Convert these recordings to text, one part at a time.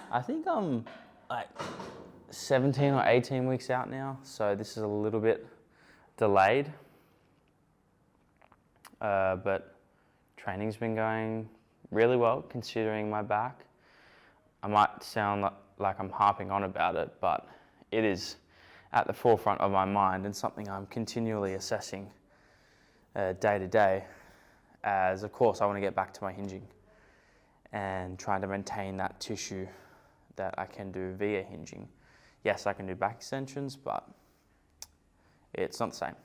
I think I'm like 17 or 18 weeks out now, so this is a little bit delayed. But training's been going really well considering my back. I might sound like I'm harping on about it, but it is at the forefront of my mind and something I'm continually assessing day to day, as of course I want to get back to my hinging and trying to maintain that tissue that I can do via hinging. Yes, I can do back extensions, but it's not the same.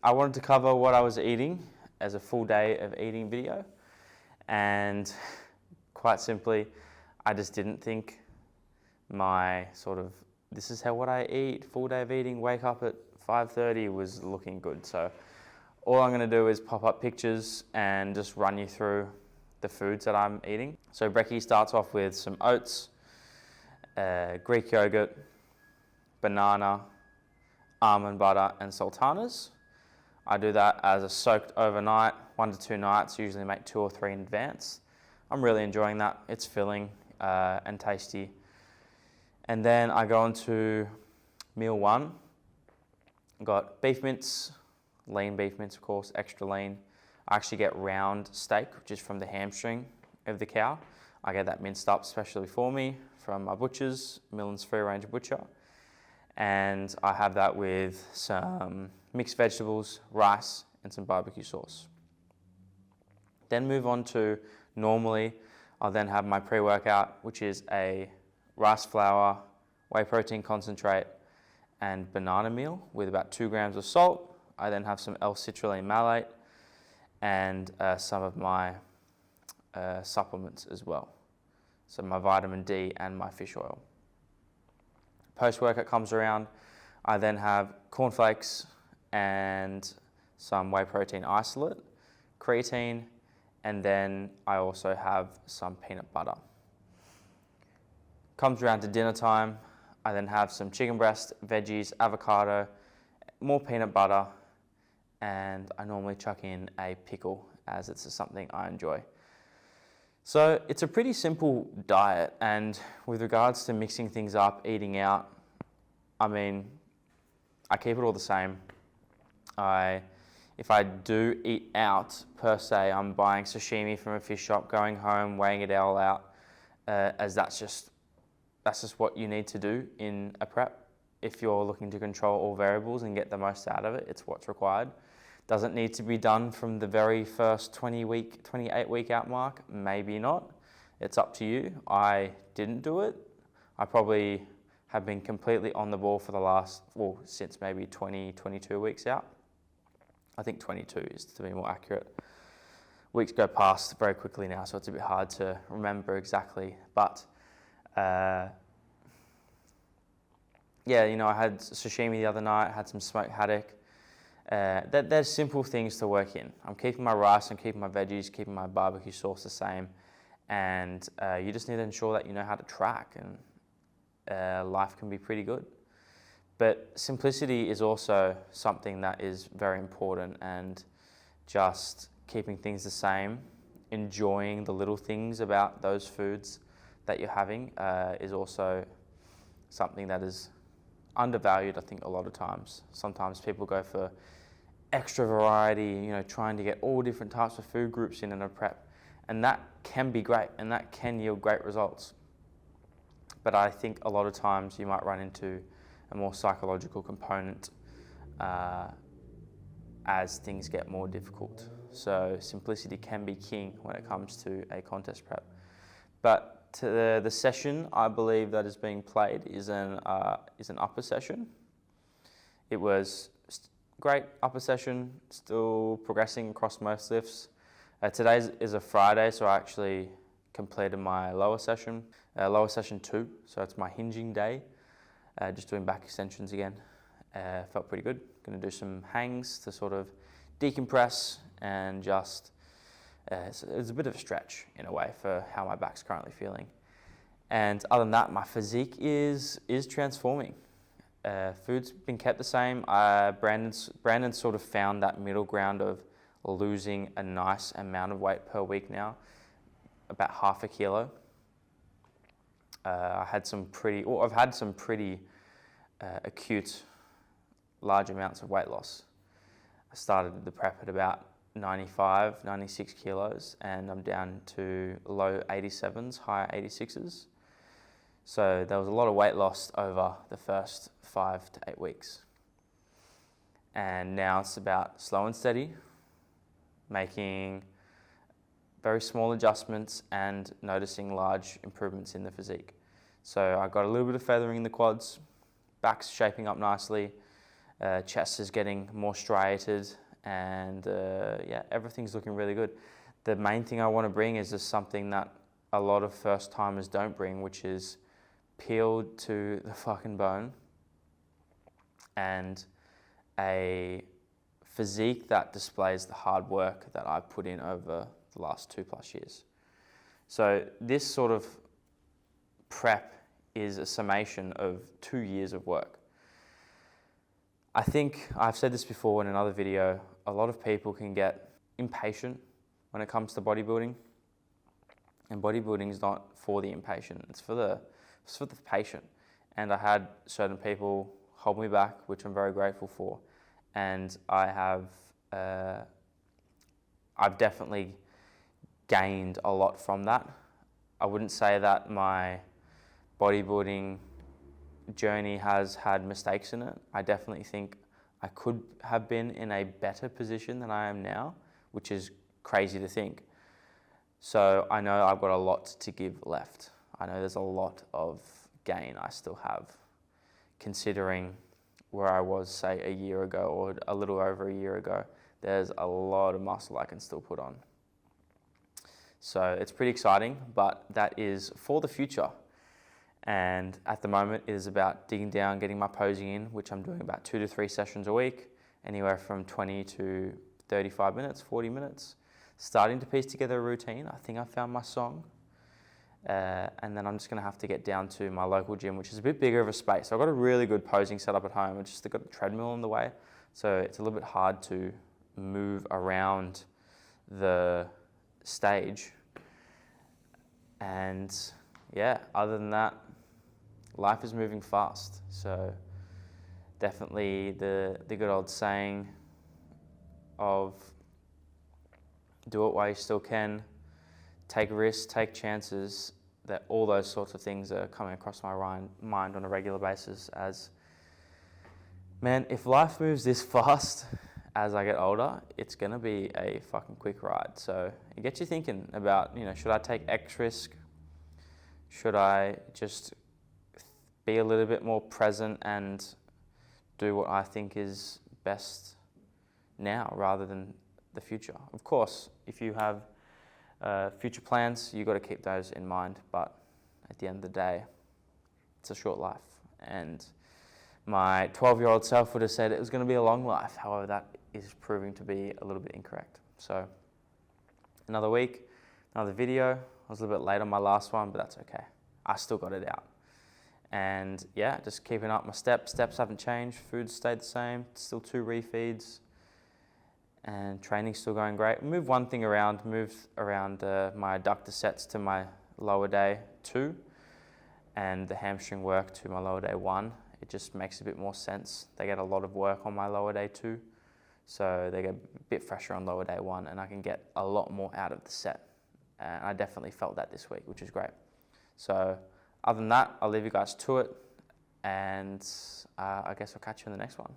I wanted to cover what I was eating as a full day of eating video, and quite simply, I just didn't think my this is what I eat, full day of eating, wake up at 5:30 was looking good. So all I'm gonna do is pop up pictures and just run you through the foods that I'm eating. So brekkie starts off with some oats, Greek yogurt, banana, almond butter, and sultanas. I do that as a soaked overnight, 1 to 2 nights, usually make 2 or 3 in advance. I'm really enjoying that. It's filling and tasty. And then I go on to meal 1. Got beef mince, lean beef mince of course, extra lean. I actually get round steak, which is from the hamstring of the cow. I get that minced up specially for me from my butcher's, Millen's Free Range Butcher. And I have that with some mixed vegetables, rice, and some barbecue sauce. Then move on to, normally, I'll then have my pre-workout, which is a rice flour, whey protein concentrate, and banana meal with about 2 grams of salt. I then have some L-citrulline malate and some of my supplements as well. So my vitamin D and my fish oil. Post-workout comes around, I then have cornflakes and some whey protein isolate, creatine, and then I also have some peanut butter. Comes around to dinner time, I then have some chicken breast, veggies, avocado, more peanut butter, and I normally chuck in a pickle as it's something I enjoy. So it's a pretty simple diet, and with regards to mixing things up, eating out, I mean, I keep it all the same. If I do eat out per se, I'm buying sashimi from a fish shop, going home, weighing it all out, as that's just what you need to do in a prep. If you're looking to control all variables and get the most out of it, it's what's required. Doesn't need to be done from the very first 28 week out mark, maybe not. It's up to you. I didn't do it. I probably have been completely on the ball for the last, since maybe 22 weeks out. I think 22 is to be more accurate. Weeks go past very quickly now, so it's a bit hard to remember exactly. But yeah, I had sashimi the other night, had some smoked haddock. There's simple things to work in. I'm keeping my rice, I'm keeping my veggies, keeping my barbecue sauce the same, and you just need to ensure that you know how to track, and life can be pretty good. But simplicity is also something that is very important, and just keeping things the same, enjoying the little things about those foods that you're having is also something that is undervalued, I think, a lot of times. Sometimes people go for extra variety, trying to get all different types of food groups in a prep, and that can be great, and that can yield great results. But I think a lot of times you might run into a more psychological component as things get more difficult. So simplicity can be king when it comes to a contest prep. But the session, I believe, that is being played is an upper session. It was great upper session, still progressing across most lifts. Today is a Friday, so I actually completed my lower session 2, so it's my hinging day. Just doing back extensions again. Felt pretty good. Going to do some hangs to sort of decompress and just, it's a bit of a stretch in a way for how my back's currently feeling. And other than that, my physique is transforming. Food's been kept the same. Brandon sort of found that middle ground of losing a nice amount of weight per week now. about half a kilo. I've had some pretty acute, large amounts of weight loss. I started the prep at about 95, 96 kilos, and I'm down to low 87s, high 86s. So there was a lot of weight loss over the first 5 to 8 weeks. And now it's about slow and steady, making very small adjustments and noticing large improvements in the physique. So I got a little bit of feathering in the quads, back's shaping up nicely, chest is getting more striated, and yeah, everything's looking really good. The main thing I want to bring is just something that a lot of first timers don't bring, which is peeled to the fucking bone and a physique that displays the hard work that I've put in over the last 2+ years. So this sort of prep is a summation of 2 years of work. I think I've said this before in another video, a lot of people can get impatient when it comes to bodybuilding. And bodybuilding is not for the impatient, it's for the patient. And I had certain people hold me back, which I'm very grateful for. And I've definitely gained a lot from that. I wouldn't say that my bodybuilding journey has had mistakes in it. I definitely think I could have been in a better position than I am now, which is crazy to think. So I know I've got a lot to give left. I know there's a lot of gain I still have, considering where I was, say, a year ago or a little over a year ago. There's a lot of muscle I can still put on. So it's pretty exciting, but that is for the future. And at the moment, it is about digging down, getting my posing in, which I'm doing about 2 to 3 sessions a week, anywhere from 20 to 35 minutes, 40 minutes. Starting to piece together a routine. I think I found my song. And then I'm just going to have to get down to my local gym, which is a bit bigger of a space. So I've got a really good posing setup at home. I've just got a treadmill in the way. So it's a little bit hard to move around the stage. And yeah, other than that, life is moving fast. So definitely the good old saying of do it while you still can, take risks, take chances, that all those sorts of things are coming across my mind on a regular basis as, man, if life moves this fast as I get older, it's gonna be a fucking quick ride. So it gets you thinking about, should I take X risk? Should I just be a little bit more present and do what I think is best now rather than the future? Of course, if you have future plans, you've got to keep those in mind, but at the end of the day, it's a short life. And my 12-year-old self would have said it was going to be a long life. However, that is proving to be a little bit incorrect. So another week, another video. I was a little bit late on my last one, but that's okay. I still got it out. And yeah, just keeping up my steps. Steps haven't changed. Food stayed the same. Still 2 refeeds. And training's still going great. Moved one thing around. Moved around my adductor sets to my lower day 2 and the hamstring work to my lower day 1. It just makes a bit more sense. They get a lot of work on my lower day 2. So they get a bit fresher on lower day 1 and I can get a lot more out of the set. And I definitely felt that this week, which is great. So other than that, I'll leave you guys to it. And I guess I'll catch you in the next one.